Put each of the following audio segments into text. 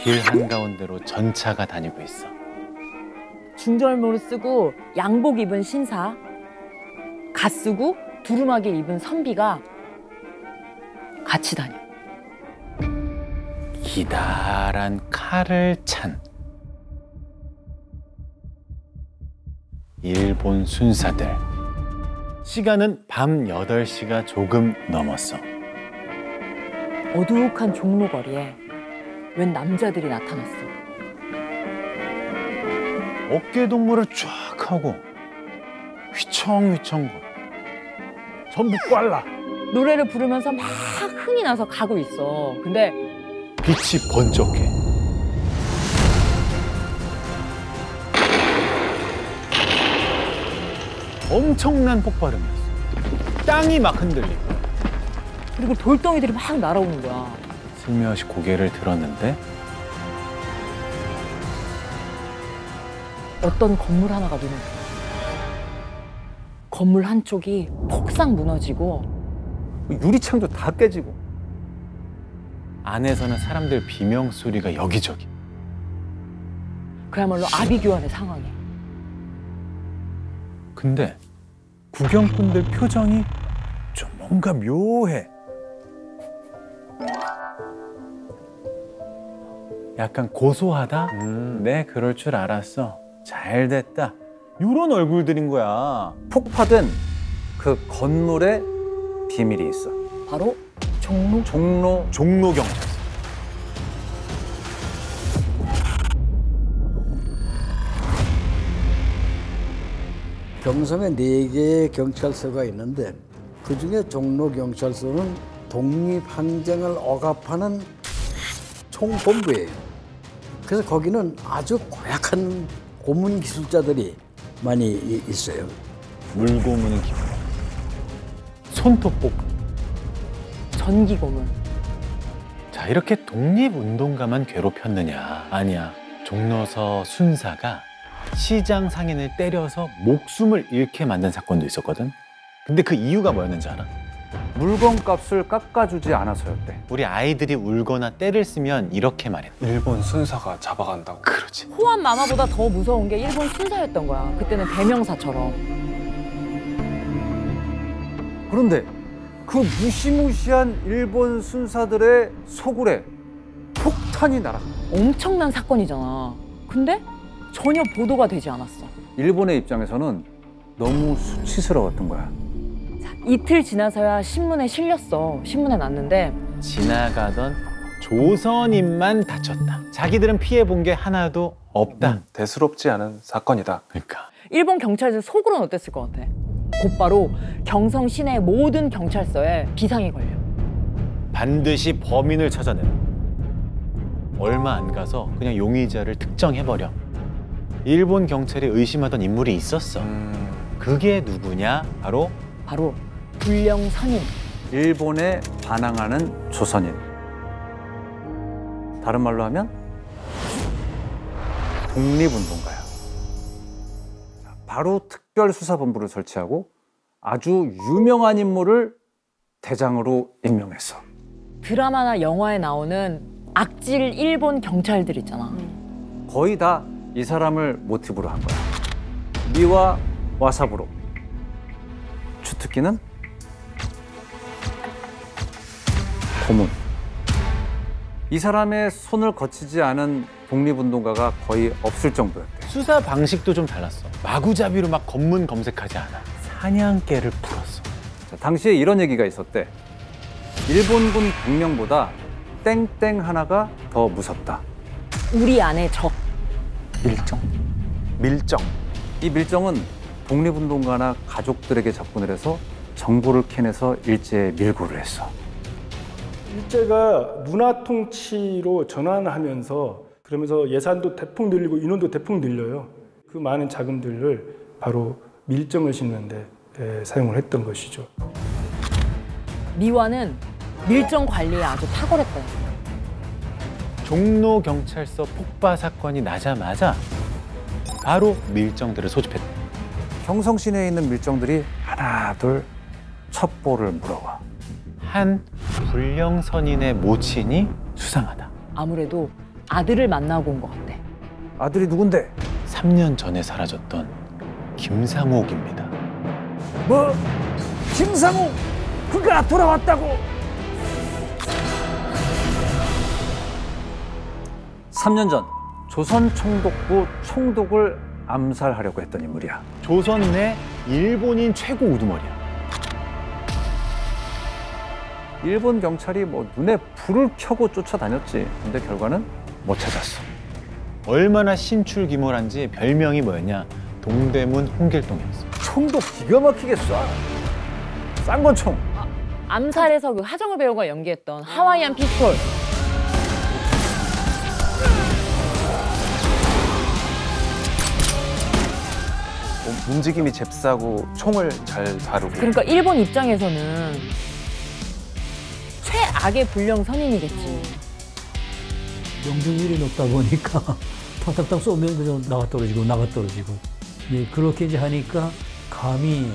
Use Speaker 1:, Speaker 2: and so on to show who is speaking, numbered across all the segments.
Speaker 1: 길 한가운데로 전차가 다니고 있어.
Speaker 2: 중절모를 쓰고 양복 입은 신사, 갓 쓰고 두루마기 입은 선비가 같이 다녀.
Speaker 1: 기다란 칼을 찬 일본 순사들. 시간은 밤 8시가 조금 넘었어.
Speaker 2: 어두욱한 종로거리에 웬 남자들이 나타났어.
Speaker 1: 어깨동무를 쫙 하고 휘청휘청 전부 꽐라.
Speaker 2: 노래를 부르면서 막 흥이 나서 가고 있어. 근데
Speaker 1: 빛이 번쩍해. 엄청난 폭발음이었어. 땅이 막 흔들리고.
Speaker 2: 그리고 돌덩이들이 막 날아오는 거야.
Speaker 1: 슬며시 고개를 들었는데
Speaker 2: 어떤 건물 하나가 눈에 들어. 건물 한쪽이 폭삭 무너지고
Speaker 1: 유리창도 다 깨지고 안에서는 사람들 비명소리가 여기저기.
Speaker 2: 그야말로 아비규환의 상황이야.
Speaker 1: 근데 구경꾼들 표정이 좀 뭔가 묘해. 약간 고소하다? 네, 그럴 줄 알았어. 잘 됐다. 이런 얼굴들인 거야.
Speaker 3: 폭파된 그 건물에 비밀이 있어.
Speaker 2: 바로 종로
Speaker 1: 종로경찰서.
Speaker 4: 경성에 4개의 경찰서가 있는데 그중에 종로경찰서는 독립항쟁을 억압하는 총본부예요. 그래서 거기는 아주 고약한 고문 기술자들이 많이 있어요.
Speaker 1: 물고문은 기본. 손톱 뽑기.
Speaker 2: 전기고문.
Speaker 1: 자, 이렇게 독립운동가만 괴롭혔느냐? 아니야. 종로서 순사가 시장 상인을 때려서 목숨을 잃게 만든 사건도 있었거든. 근데 그 이유가 뭐였는지 알아?
Speaker 3: 물건값을 깎아주지 않아서였대.
Speaker 1: 우리 아이들이 울거나 때를 쓰면 이렇게 말했다.
Speaker 5: 일본 순사가 잡아간다고.
Speaker 1: 그렇지.
Speaker 2: 호환 마마보다 더 무서운 게 일본 순사였던 거야. 그때는 대명사처럼.
Speaker 3: 그런데 그 무시무시한 일본 순사들의 소굴에 폭탄이 날아가.
Speaker 2: 엄청난 사건이잖아. 근데 전혀 보도가 되지 않았어.
Speaker 3: 일본의 입장에서는 너무 수치스러웠던 거야.
Speaker 2: 이틀 지나서야 신문에 실렸어. 신문에 났는데
Speaker 1: 지나가던 조선인만 다쳤다. 자기들은 피해본 게 하나도 없다.
Speaker 5: 대수롭지 않은 사건이다.
Speaker 1: 그러니까.
Speaker 2: 일본 경찰들 속으로는 어땠을 것 같아? 곧바로 경성 시내 모든 경찰서에 비상이 걸려.
Speaker 1: 반드시 범인을 찾아내라. 얼마 안 가서 그냥 용의자를 특정해버려. 일본 경찰이 의심하던 인물이 있었어. 그게 누구냐? 바로
Speaker 2: 불령선인.
Speaker 3: 일본에 반항하는 조선인. 다른 말로 하면 독립운동가야. 바로 특별수사본부를 설치하고 아주 유명한 인물을 대장으로 임명했어.
Speaker 2: 드라마나 영화에 나오는 악질 일본 경찰들 있잖아.
Speaker 3: 거의 다 이 사람을 모티브로 한 거야. 미와 와사부로. 주특기는 고문. 이 사람의 손을 거치지 않은 독립운동가가 거의 없을 정도였대.
Speaker 1: 수사 방식도 좀 달랐어. 마구잡이로 막 검문 검색하지 않아. 사냥개를 풀었어.
Speaker 3: 자, 당시에 이런 얘기가 있었대. 일본군 백명보다 땡땡 하나가 더 무섭다.
Speaker 2: 우리 안에 적.
Speaker 1: 밀정.
Speaker 3: 이 밀정은 독립운동가나 가족들에게 접근을 해서 정보를 캐내서 일제에 밀고를 했어.
Speaker 6: 일제가 문화 통치로 전환하면서 그러면서 예산도 대폭 늘리고 인원도 대폭 늘려요. 그 많은 자금들을 바로 밀정을 심는데 사용을 했던 것이죠.
Speaker 2: 미화는 밀정 관리에 아주 탁월했다.
Speaker 1: 종로경찰서 폭파 사건이 나자마자 바로 밀정들을 소집했다.
Speaker 3: 경성 시내에 있는 밀정들이 하나 둘 첩보를 물어와.
Speaker 1: 한 불령선인의 모친이 수상하다.
Speaker 2: 아무래도 아들을 만나고 온 것 같대.
Speaker 3: 아들이 누군데?
Speaker 1: 3년 전에 사라졌던 김상옥입니다.
Speaker 4: 뭐? 김상욱 그가 돌아왔다고?
Speaker 3: 3년 전 조선 총독부 총독을 암살하려고 했던 인물이야.
Speaker 1: 조선 내 일본인 최고 우두머리야.
Speaker 3: 일본 경찰이 뭐 눈에 불을 켜고 쫓아다녔지. 근데 결과는 못 찾았어.
Speaker 1: 얼마나 신출귀몰한지 별명이 뭐였냐? 동대문 홍길동이었어.
Speaker 3: 총도 기가 막히게 쏴. 쌍권총.
Speaker 2: 암살에서 그 하정우 배우가 연기했던 하와이안 피스톨.
Speaker 5: 움직임이 잽싸고 총을 잘 다루고.
Speaker 2: 그러니까 일본 입장에서는 최악의 불령 선임이겠지.
Speaker 7: 명중률이 높다 보니까 탕탕탕 쏘면 그냥 나가 떨어지고 예, 그렇게 이제 하니까 감히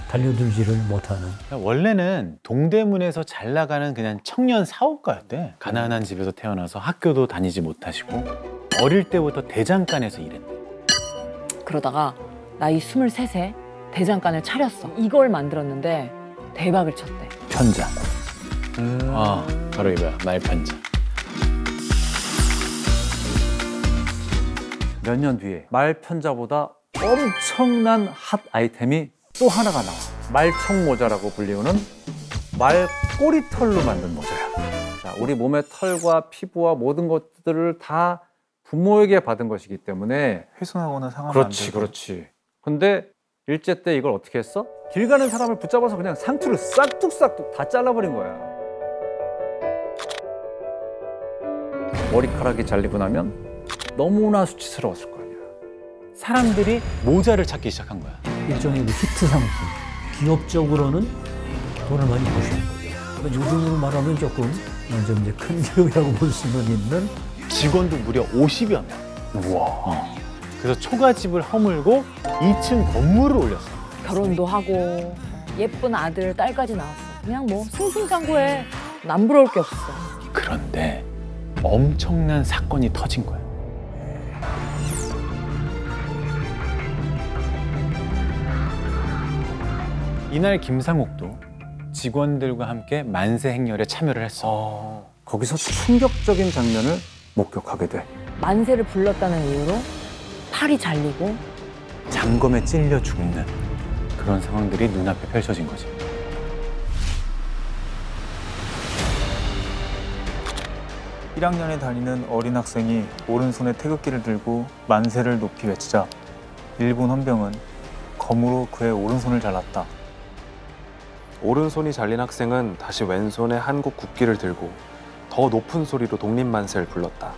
Speaker 7: 달려들지를 못하는.
Speaker 1: 원래는 동대문에서 잘 나가는 그냥 청년 사업가였대. 가난한 집에서 태어나서 학교도 다니지 못하시고 어릴 때부터 대장간에서 일했대.
Speaker 2: 그러다가 나이 23세 대장간을 차렸어. 이걸 만들었는데 대박을 쳤대.
Speaker 1: 편자. 바로 이거야. 말편자.
Speaker 3: 몇 년 뒤에 말편자보다 엄청난 핫 아이템이 또 하나가 나와. 말총모자라고 불리우는 말꼬리털로 만든 모자야. 자, 우리 몸의 털과 피부와 모든 것들을 다 부모에게 받은 것이기 때문에
Speaker 5: 훼손하거나 상하면
Speaker 3: 그렇지,
Speaker 5: 안 되고.
Speaker 3: 그렇지. 근데 일제 때 이걸 어떻게 했어? 길 가는 사람을 붙잡아서 그냥 상투를 싹둑싹둑 다 잘라버린 거야. 머리카락이 잘리고 나면 너무나 수치스러웠을 거 아니야.
Speaker 1: 사람들이 모자를 찾기 시작한 거야.
Speaker 7: 일종의 그 히트 상품. 기업적으로는 돈을 많이 버시는 거죠. 그러니까 요즘으로 말하면 조금 좀 이제 큰 기업이라고 볼 수는 있는.
Speaker 1: 직원도 무려 50여 명. 우와. 그래서 초가집을 허물고 2층 건물을 올렸어.
Speaker 2: 결혼도 하고 예쁜 아들, 딸까지 낳았어. 그냥 뭐 승승장구해. 남부러울 게 없어.
Speaker 1: 그런데 엄청난 사건이 터진 거야. 이날 김상옥도 직원들과 함께 만세 행렬에 참여를 했어.
Speaker 3: 거기서 충격적인 장면을 목격하게 돼.
Speaker 2: 만세를 불렀다는 이유로 팔이 잘리고
Speaker 1: 장검에 찔려 죽는 그런 상황들이 눈앞에 펼쳐진 거지.
Speaker 8: 일 1학년에 다니는 어린 학생이 오른손에 태극기를 들고 만세를 높이 외치자 일본 헌병은 검으로 그의 오른손을 잘랐다.
Speaker 5: 오른손이 잘린 학생은 다시 왼손에 한국 국기를 들고 더 높은 소리로 독립만세를 불렀다.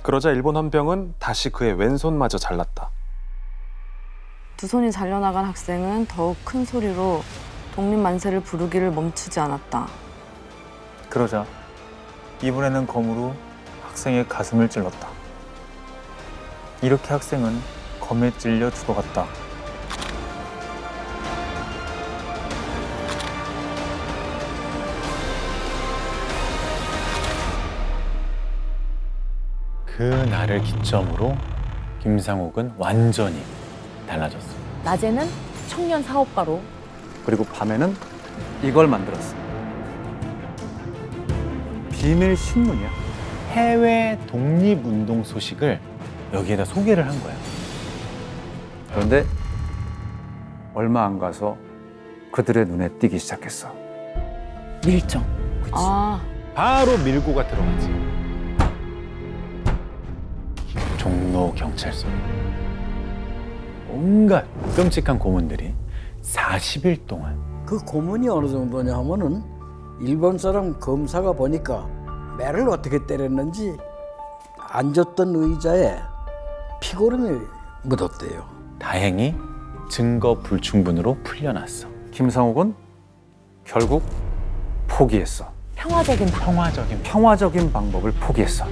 Speaker 5: 그러자 일본 헌병은 다시 그의 왼손마저 잘랐다.
Speaker 9: 두 손이 잘려나간 학생은 더욱 큰 소리로 독립만세를 부르기를 멈추지 않았다.
Speaker 8: 그러자 이번에는 검으로 학생의 가슴을 찔렀다. 이렇게 학생은 검에 찔려 죽어갔다.
Speaker 1: 그 날을 기점으로 김상옥은 완전히 달라졌어.
Speaker 2: 낮에는 청년 사업가로
Speaker 3: 그리고 밤에는 이걸 만들었어. 비밀 신문이야.
Speaker 1: 해외 독립운동 소식을 여기에다 소개를 한 거야.
Speaker 3: 그런데 얼마 안 가서 그들의 눈에 띄기 시작했어.
Speaker 2: 밀정.
Speaker 9: 아,
Speaker 1: 바로 밀고가 들어갔지. 종로 경찰서. 온갖 끔찍한 고문들이 40일 동안.
Speaker 4: 그 고문이 어느 정도냐 하면은 일본 사람 검사가 보니까 매를 어떻게 때렸는지 앉았던 의자에 피고름이 묻었대요.
Speaker 1: 다행히 증거 불충분으로 풀려났어.
Speaker 3: 김상옥은 결국 포기했어.
Speaker 2: 평화적인
Speaker 3: 방법을 포기했어.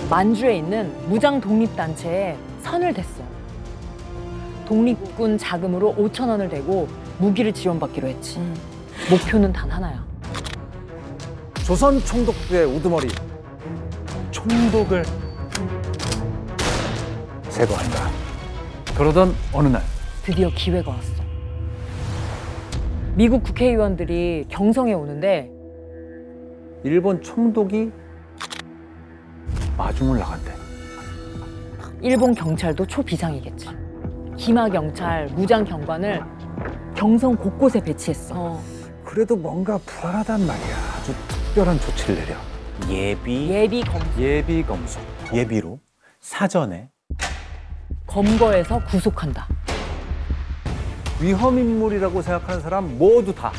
Speaker 2: 만주에 있는 무장 독립단체에 선을 댔어. 독립군 자금으로 5,000원을 대고 무기를 지원받기로 했지. 목표는 단 하나야.
Speaker 3: 조선 총독부의 우두머리
Speaker 1: 총독을
Speaker 3: 제거한다. 그러던 어느 날
Speaker 2: 드디어 기회가 왔어. 미국 국회의원들이 경성에 오는데
Speaker 3: 일본 총독이 마중을 나간대.
Speaker 2: 일본 경찰도 초비상이겠지. 기마 경찰, 무장 경관을 경성 곳곳에 배치했어.
Speaker 3: 그래도 뭔가 불안하단 말이야. 아주 특별한 조치를 내려.
Speaker 2: 예비
Speaker 3: 검소.
Speaker 1: 예비로 사전에
Speaker 2: 검거해서 구속한다.
Speaker 3: 위험 인물이라고 생각하는 사람 모두 다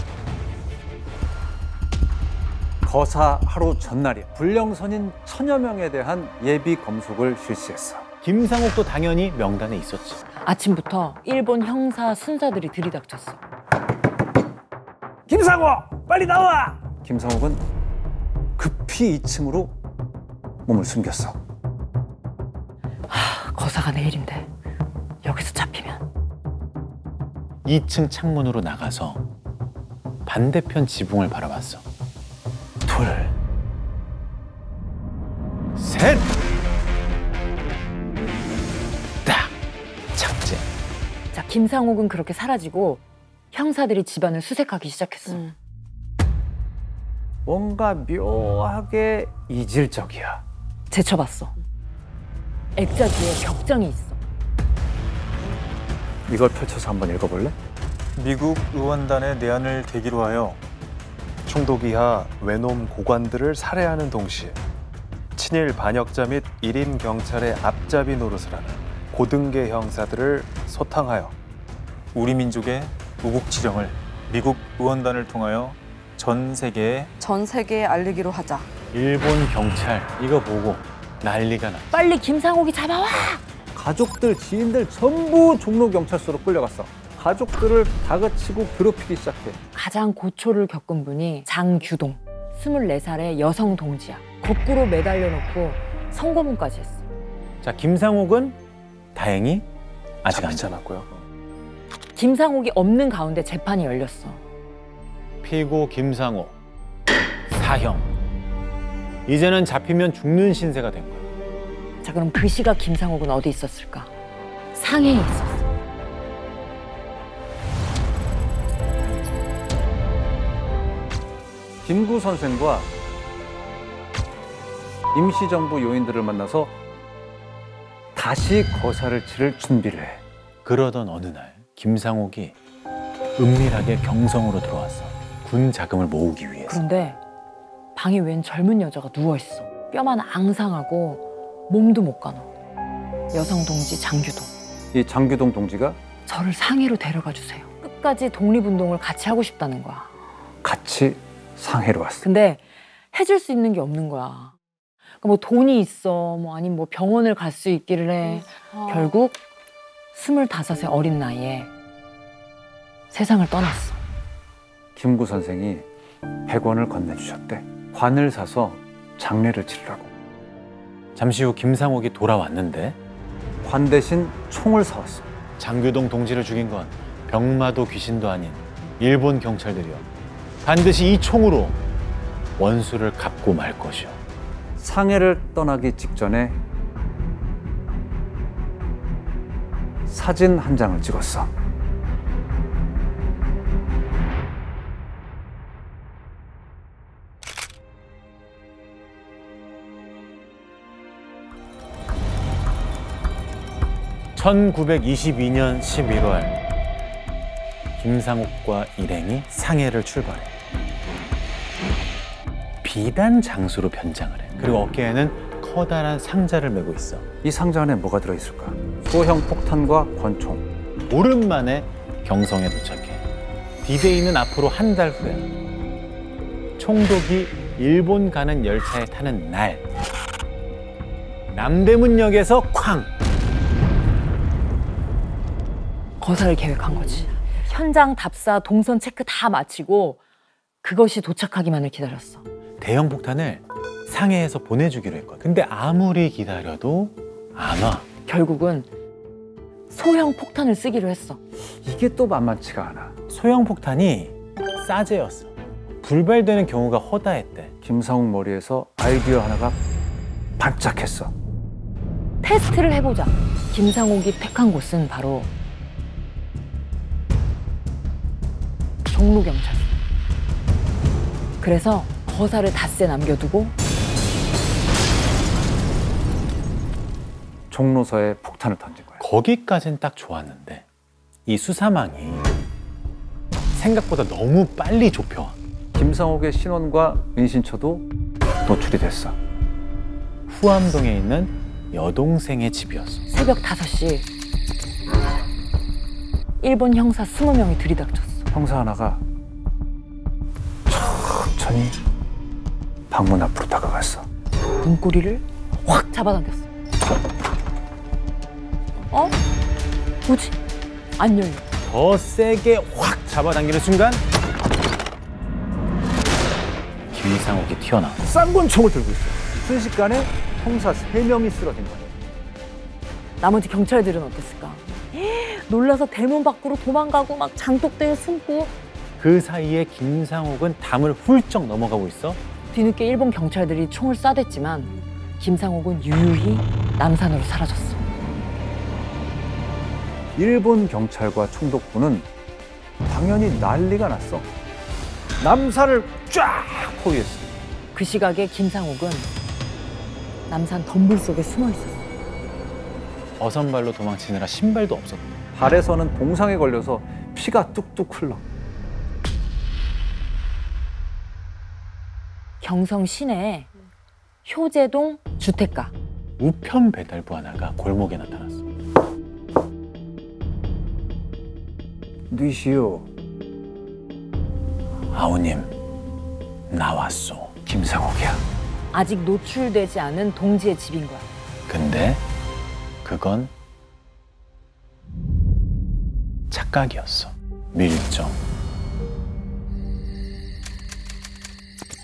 Speaker 3: 거사 하루 전날이야. 불령선인 1000여 명에 대한 예비 검속을 실시했어.
Speaker 1: 김상옥도 당연히 명단에 있었지.
Speaker 2: 아침부터 일본 형사 순사들이 들이닥쳤어.
Speaker 3: 김상옥! 빨리 나와! 김상옥은 급히 2층으로 몸을 숨겼어.
Speaker 2: 거사가 내일인데 여기서 잡히면
Speaker 1: 2층 창문으로 나가서 반대편 지붕을 바라봤어. 둘, 셋! 딱! 착제.
Speaker 2: 자, 김상옥은 그렇게 사라지고 형사들이 집안을 수색하기 시작했어.
Speaker 3: 뭔가 묘하게 이질적이야.
Speaker 2: 제쳐봤어. 액자 뒤에 격장이 있어.
Speaker 3: 이걸 펼쳐서 한번 읽어볼래?
Speaker 8: 미국 의원단의 내한을 계기로 하여
Speaker 5: 총독이하 외놈 고관들을 살해하는 동시에 친일 반역자 및 일임 경찰의 앞잡이 노릇을 하는 고등계 형사들을 소탕하여
Speaker 8: 우리 민족의 우국지정을 미국 의원단을 통하여 전 세계에
Speaker 9: 알리기로 하자.
Speaker 1: 일본 경찰 이거 보고 난리가 나.
Speaker 2: 빨리 김상옥이 잡아와!
Speaker 3: 가족들, 지인들 전부 종로경찰서로 끌려갔어. 가족들을 다그치고 괴롭히기 시작해.
Speaker 2: 가장 고초를 겪은 분이 장규동. 24살의 여성 동지야. 거꾸로 매달려 놓고 선고문까지 했어.
Speaker 1: 자, 김상옥은 다행히 아직 안
Speaker 5: 잡히지 않았고요.
Speaker 2: 김상옥이 없는 가운데 재판이 열렸어.
Speaker 1: 피고 김상옥 사형. 이제는 잡히면 죽는 신세가 된 거야.
Speaker 2: 자, 그럼 그 시각 김상옥은 어디 있었을까? 상해에 있었어.
Speaker 3: 김구 선생과 임시정부 요인들을 만나서 다시 거사를 치를 준비를 해.
Speaker 1: 그러던 어느 날 김상옥이 은밀하게 경성으로 들어왔어. 군 자금을 모으기 위해서.
Speaker 2: 그런데 방에 웬 젊은 여자가 누워있어. 뼈만 앙상하고 몸도 못 가눠. 여성 동지 장규동.
Speaker 3: 이 장규동 동지가
Speaker 2: 저를 상해로 데려가 주세요. 끝까지 독립운동을 같이 하고 싶다는 거야.
Speaker 3: 같이 상해로 왔어.
Speaker 2: 근데 해줄 수 있는 게 없는 거야. 그러니까 뭐 돈이 있어, 뭐 아니면 뭐 병원을 갈 수 있기를 해. 결국 25의 어린 나이에 세상을 떠났어.
Speaker 3: 김구 선생이 100원을 건네주셨대. 관을 사서 장례를 치르라고.
Speaker 1: 잠시 후 김상옥이 돌아왔는데
Speaker 3: 관 대신 총을 사왔어.
Speaker 1: 장규동 동지를 죽인 건 병마도 귀신도 아닌 일본 경찰들이요. 반드시 이 총으로 원수를 갚고 말 것이오.
Speaker 3: 상해를 떠나기 직전에 사진 한 장을 찍었어.
Speaker 1: (1922년 11월) 김상옥과 일행이 상해를 출발해. 비단 장수로 변장을 해. 그리고 어깨에는 커다란 상자를 메고 있어.
Speaker 3: 이 상자 안에 뭐가 들어있을까? 소형 폭탄과 권총.
Speaker 1: 오랜만에 경성에 도착해. 디데이는 앞으로 한 달 후야. 총독이 일본 가는 열차에 타는 날, 남대문역에서 쾅!
Speaker 2: 거사를 계획한 거지. 현장 답사, 동선 체크 다 마치고 그것이 도착하기만을 기다렸어.
Speaker 1: 대형 폭탄을 상해에서 보내주기로 했거든. 근데 아무리 기다려도 안 와.
Speaker 2: 결국은 소형 폭탄을 쓰기로 했어.
Speaker 3: 이게 또 만만치가 않아.
Speaker 1: 소형 폭탄이 싸제였어. 불발되는 경우가 허다했대.
Speaker 3: 김상욱 머리에서 아이디어 하나가 반짝했어.
Speaker 2: 테스트를 해보자. 김상옥이 택한 곳은 바로 종로경찰서. 그래서 거사를 닷새 남겨두고
Speaker 3: 종로서에 폭탄을 던진 거야.
Speaker 1: 거기까진 딱 좋았는데 이 수사망이 생각보다 너무 빨리 좁혀와.
Speaker 3: 김상옥의 신원과 은신처도 노출이 됐어.
Speaker 1: 후암동에 있는 여동생의 집이었어.
Speaker 2: 새벽 5시 일본 형사 20명이 들이닥쳤어.
Speaker 3: 형사 하나가 천천히 방문 앞으로 다가갔어.
Speaker 2: 문고리를 확 잡아당겼어. 어? 뭐지? 안 열려.
Speaker 1: 더 세게 확 잡아당기는 순간 김상옥이 튀어나와.
Speaker 3: 쌍권총을 들고 있어. 순식간에 형사 3명이 쓰러진 거야.
Speaker 2: 나머지 경찰들은 어땠을까? 놀라서 대문 밖으로 도망가고 막 장독대에 숨고.
Speaker 1: 그 사이에 김상옥은 담을 훌쩍 넘어가고 있어.
Speaker 2: 뒤늦게 일본 경찰들이 총을 쏴댔지만 김상옥은 유유히 남산으로 사라졌어.
Speaker 3: 일본 경찰과 총독부는 당연히 난리가 났어. 남산을 쫙 포위했어.
Speaker 2: 그 시각에 김상옥은 남산 덤불 속에 숨어 있었어.
Speaker 1: 어선발로 도망치느라 신발도 없었고.
Speaker 3: 발에서는 동상에 걸려서 피가 뚝뚝 흘러.
Speaker 2: 경성 시내 효제동 주택가.
Speaker 1: 우편 배달부 하나가 골목에 나타났어.
Speaker 3: 누이시오.
Speaker 1: 아우님, 나왔소.
Speaker 3: 김상옥이야.
Speaker 2: 아직 노출되지 않은 동지의 집인 거야.
Speaker 1: 근데 그건 착각이었어. 밀정.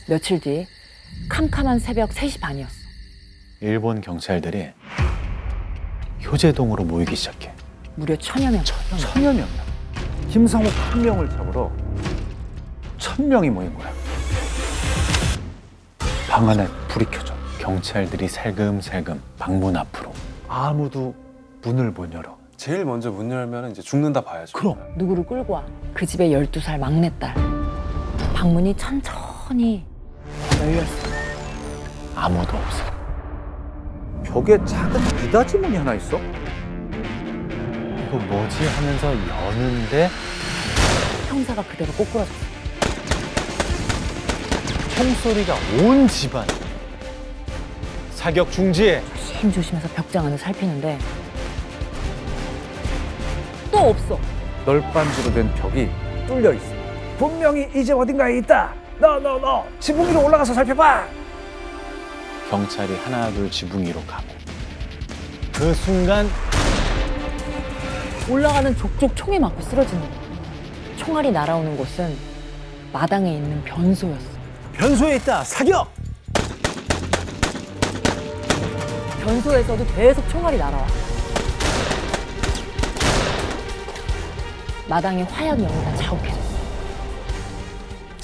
Speaker 2: 며칠 뒤 캄캄한 새벽 3시 반이었어.
Speaker 1: 일본 경찰들이 효제동으로 모이기 시작해.
Speaker 2: 무려 1000여 명.
Speaker 3: 1000여 명이야. 김상옥 한 명을 잡으러 1000명이 모인 거야. 방 안에 불이 켜져.
Speaker 1: 경찰들이 살금살금 방문 앞으로.
Speaker 3: 아무도 문을 못 열어.
Speaker 5: 제일 먼저 문 열면 이제 죽는다 봐야죠.
Speaker 1: 그럼.
Speaker 2: 누구를 끌고 와. 그 집의 12살 막내딸. 방문이 천천히 열렸어.
Speaker 1: 아무도 없어.
Speaker 3: 벽에 작은 미닫이 문이 하나 있어.
Speaker 1: 이거 뭐지 하면서 여는데
Speaker 2: 형사가 그대로 꼬꾸라졌어.
Speaker 1: 총소리가 온 집안. 사격 중지해.
Speaker 2: 조심조심해서 벽장 안을 살피는데 또 없어.
Speaker 3: 널빤지로 된 벽이 뚫려 있어. 분명히 이 집 어딘가에 있다. 너 지붕 위로 올라가서 살펴봐.
Speaker 1: 경찰이 하나 둘 지붕 위로 가고. 그 순간
Speaker 2: 올라가는 족족 총에 맞고 쓰러지는 거야. 총알이 날아오는 곳은 마당에 있는 변소였어.
Speaker 1: 변소에 있다. 사격.
Speaker 2: 변소에서도 계속 총알이 날아와. 마당에 화약 연기가 자욱해졌어.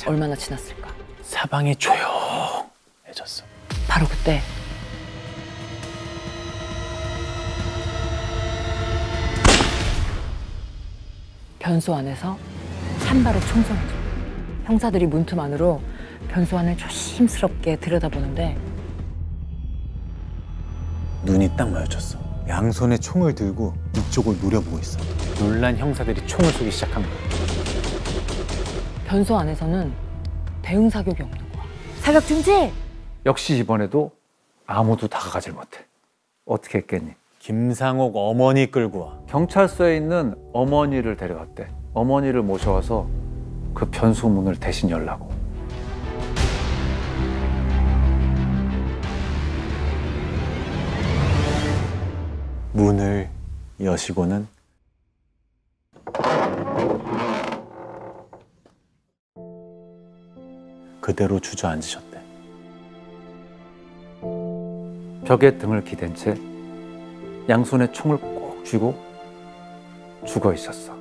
Speaker 2: 얼마나 지났을까?
Speaker 1: 사방이 조용해졌어.
Speaker 2: 바로 그때 변소 안에서 한 발의 총성이 들려. 형사들이 문틈 안으로 변소 안을 조심스럽게 들여다보는데
Speaker 1: 눈이 딱 마주쳤어. 양손에 총을 들고 이쪽을 노려보고 있어. 놀란 형사들이 총을 쏘기 시작한 거야.
Speaker 2: 변소 안에서는 대응 사격이 없는 거야. 사격 중지!
Speaker 3: 역시 이번에도 아무도 다가가질 못해. 어떻게 했겠니?
Speaker 1: 김상옥 어머니 끌고 와.
Speaker 3: 경찰서에 있는 어머니를 데려갔대. 어머니를 모셔와서 그 변소문을 대신 열라고.
Speaker 1: 문을 여시고는 그대로 주저앉으셨대.
Speaker 3: 벽에 등을 기댄 채 양손에 총을 꼭 쥐고 죽어 있었어.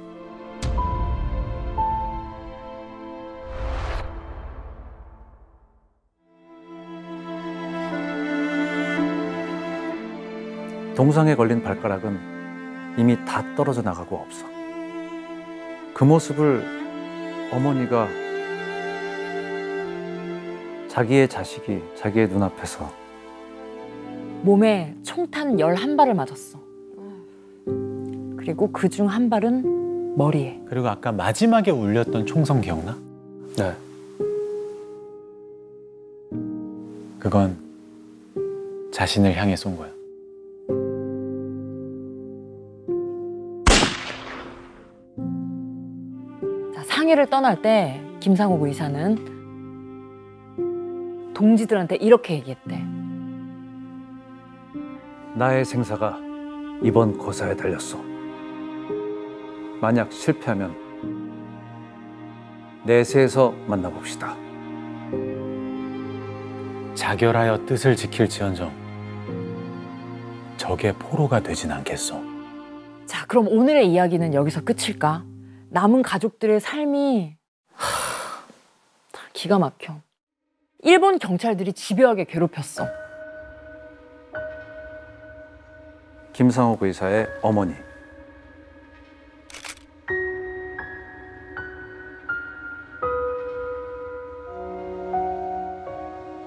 Speaker 3: 동상에 걸린 발가락은 이미 다 떨어져 나가고 없어. 그 모습을 어머니가 자기의 자식이 자기의 눈앞에서
Speaker 2: 몸에 총탄 11발을 맞았어. 그리고 그중 한 발은 머리에.
Speaker 1: 그리고 아까 마지막에 울렸던 총성 기억나?
Speaker 5: 네.
Speaker 1: 그건 자신을 향해 쏜 거야.
Speaker 2: 자, 상해를 떠날 때 김상옥 의사는 동지들한테 이렇게 얘기했대.
Speaker 3: 나의 생사가 이번 거사에 달렸어. 만약 실패하면 내세에서 만나봅시다.
Speaker 1: 자결하여 뜻을 지킬지언정 적의 포로가 되진 않겠소.
Speaker 2: 자, 그럼 오늘의 이야기는 여기서 끝일까? 남은 가족들의 삶이 기가 막혀. 일본 경찰들이 집요하게 괴롭혔어.
Speaker 3: 김상옥 의사의 어머니.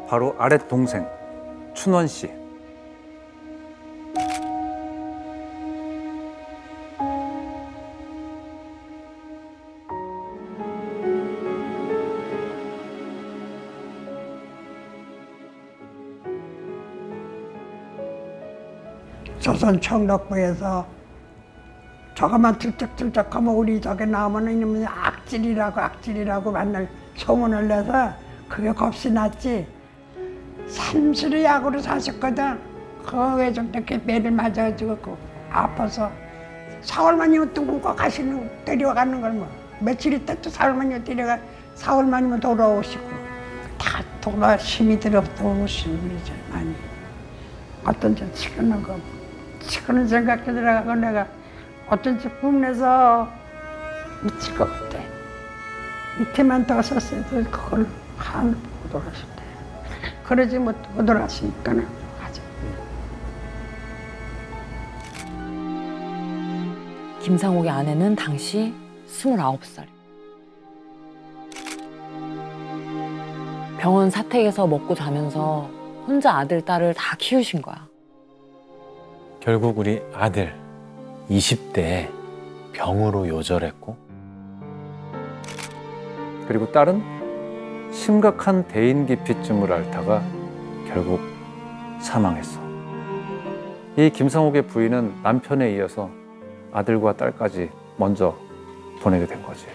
Speaker 3: 바로 아랫 동생 춘원 씨.
Speaker 10: 조선 청덕부에서 저것만 들쩍들쩍하면 우리 저게 나오면 이놈이 악질이라고 맨날 소문을 내서 그게 겁이 났지. 삼수를 약으로 사셨거든. 그게 좀 이렇게 매를 맞아가지고 아파서 4월만이면 또 묵고 가시는 데려가는 걸 뭐 며칠 있다 또 4월만이면 데려가 4월만이면 돌아오시고 다 돌아 힘이 들어 돌아오시는 분이죠 많이. 어떤 저 치근한 거 치근한 생각이 들어가고 내가 어쩐지 꿈내서 미칠 것 같아. 이틀만 더 썼어도 그걸 하늘 보고 돌아가셨대. 그러지 못 돌아가시니까는 하죠.
Speaker 2: 김상옥의 아내는 당시 29살. 병원 사택에서 먹고 자면서 혼자 아들, 딸을 다 키우신 거야.
Speaker 1: 결국 우리 아들 20대에 병으로 요절했고
Speaker 3: 그리고 딸은 심각한 대인기피증을 앓다가 결국 사망했어. 이 김상옥의 부인은 남편에 이어서 아들과 딸까지 먼저 보내게 된 거지.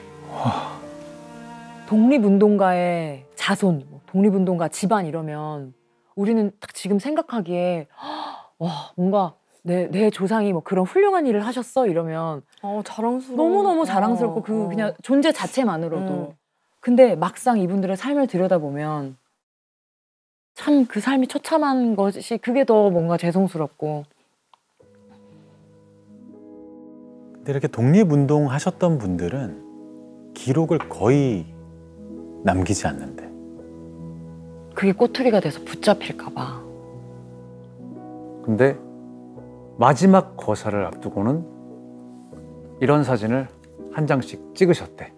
Speaker 2: 독립운동가의 자손, 독립운동가 집안 이러면 우리는 딱 지금 생각하기에 와 뭔가 내 조상이 뭐 그런 훌륭한 일을 하셨어 이러면
Speaker 9: 자랑스러워.
Speaker 2: 너무너무 자랑스럽고 그냥 존재 자체만으로도. 근데 막상 이분들의 삶을 들여다보면 참 그 삶이 처참한 것이 그게 더 뭔가 죄송스럽고.
Speaker 1: 근데 이렇게 독립운동 하셨던 분들은 기록을 거의 남기지 않는데
Speaker 2: 그게 꼬투리가 돼서 붙잡힐까 봐.
Speaker 3: 근데 마지막 거사를 앞두고는 이런 사진을 한 장씩 찍으셨대.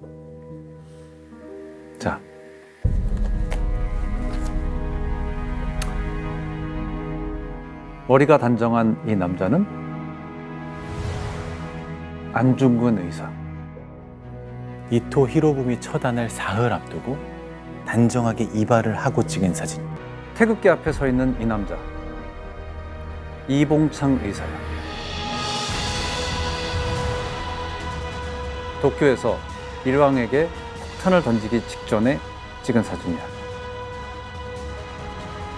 Speaker 3: 자, 머리가 단정한 이 남자는 안중근 의사.
Speaker 1: 이토 히로부미 처단을 사흘 앞두고 단정하게 이발을 하고 찍은 사진.
Speaker 3: 태극기 앞에 서 있는 이 남자 이봉창 의사야. 도쿄에서 일왕에게 폭탄을 던지기 직전에 찍은 사진이야.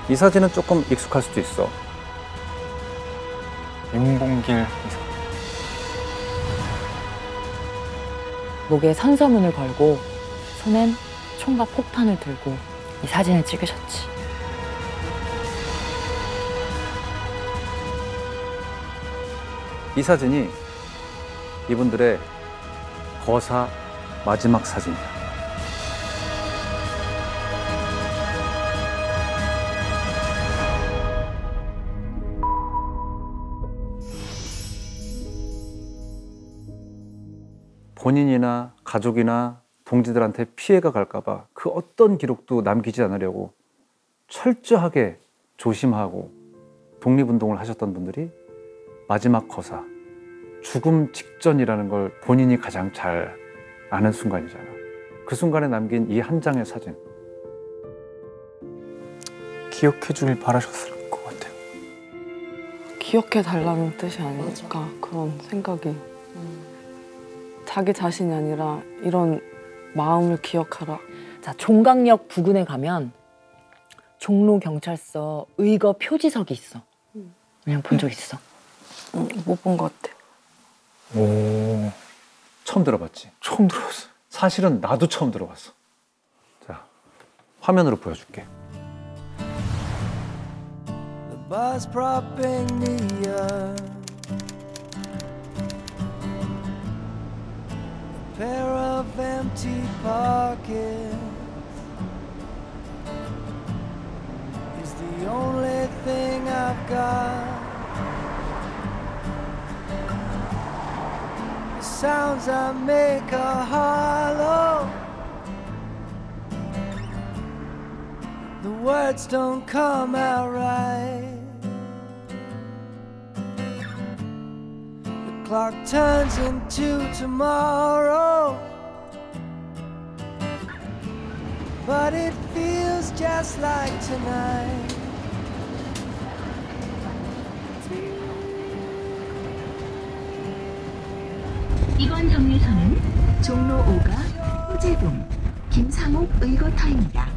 Speaker 3: 이 사진은 조금 익숙할 수도 있어.
Speaker 8: 윤봉길 의사.
Speaker 2: 목에 선서문을 걸고 손엔 총과 폭탄을 들고 이 사진을 찍으셨지.
Speaker 3: 이 사진이 이분들의 거사 마지막 사진이야. 본인이나 가족이나 동지들한테 피해가 갈까봐 그 어떤 기록도 남기지 않으려고 철저하게 조심하고 독립운동을 하셨던 분들이 마지막 거사, 죽음 직전이라는 걸 본인이 가장 잘 아는 순간이잖아. 그 순간에 남긴 이 한 장의 사진.
Speaker 8: 기억해 주길 바라셨을 것 같아요.
Speaker 9: 기억해 달라는 뜻이 아닐까 그런 생각이. 자기 자신이 아니라 이런 마음을 기억하라.
Speaker 2: 자, 종강역 부근에 가면 종로경찰서 의거 표지석이 있어. 그냥 본 적 있어?
Speaker 9: 못 본 것 같아.
Speaker 3: 오, 처음 들어봤지?
Speaker 8: 처음 들었어.
Speaker 3: 사실은 나도 처음 들어봤어. 자, 화면으로 보여줄게.
Speaker 11: The bus propping me up, a pair of empty pockets is the only thing I've got. The sounds I make are hollow, the words don't come out right. The clock turns into tomorrow, but it feels just like tonight.
Speaker 12: 이번 정류소는 종로 5가 호재동 김상옥 의거터입니다.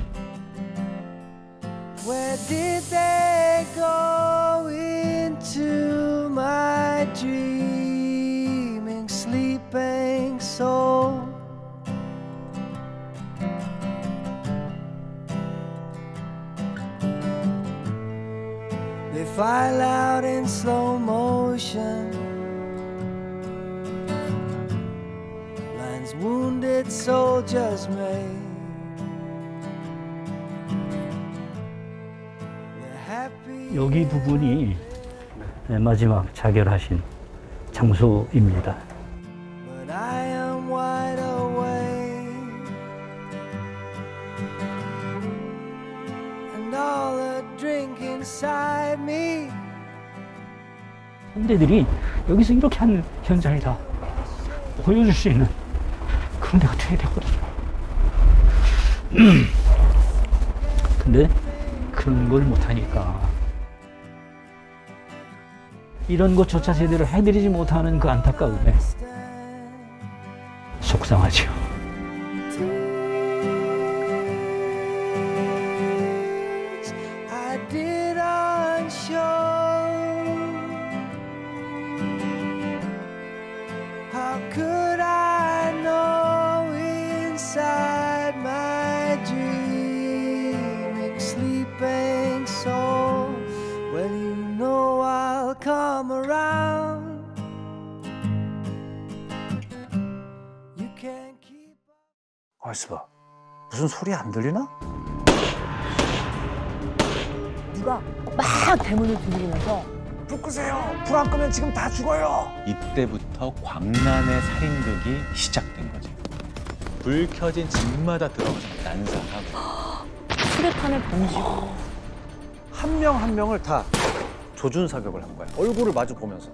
Speaker 11: Where did they go into my dreaming, sleeping soul? They file out in slow motion, lines wounded soldiers made.
Speaker 7: 여기 부분이 마지막 자결하신 장소입니다.
Speaker 11: But I am wide awake, and all the drink inside me.
Speaker 7: 형제들이 여기서 이렇게 한 현장을 다 보여줄 수 있는 그런 데가 돼야 되거든요. 근데 그런 걸 못하니까 이런 것조차 제대로 해드리지 못하는 그 안타까움에 속상하죠.
Speaker 11: I didn't show. How could I know inside my dreaming, sleeping soul? Well, you know I'll come around. You can't keep.
Speaker 3: 가만있어 봐. 무슨 소리 안 들리나?
Speaker 2: 누가 막 대문을 두드리면서
Speaker 1: 불 끄세요. 불 안 끄면 지금 다 죽어요. 이때부터 광란의 살인극이 시작된 거지. 불 켜진 집마다 들어가서 난사하고
Speaker 2: 수류탄을 던지고
Speaker 3: 한 명 한 명을 다 조준 사격을 한 거야. 얼굴을 마주 보면서.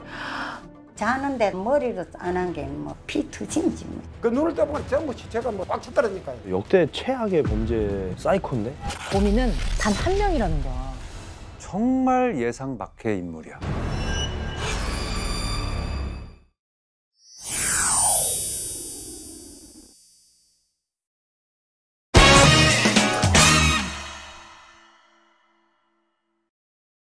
Speaker 13: 자는데 머리로 안 한 게 뭐 피 터진지 뭐.
Speaker 14: 그 눈을 떠보면 전부 시체가 뭐 꽉 찼다니까요.
Speaker 15: 역대 최악의 범죄 사이코인데?
Speaker 2: 범인은 단 한 명이라는 거야.
Speaker 3: 정말 예상 밖의 인물이야.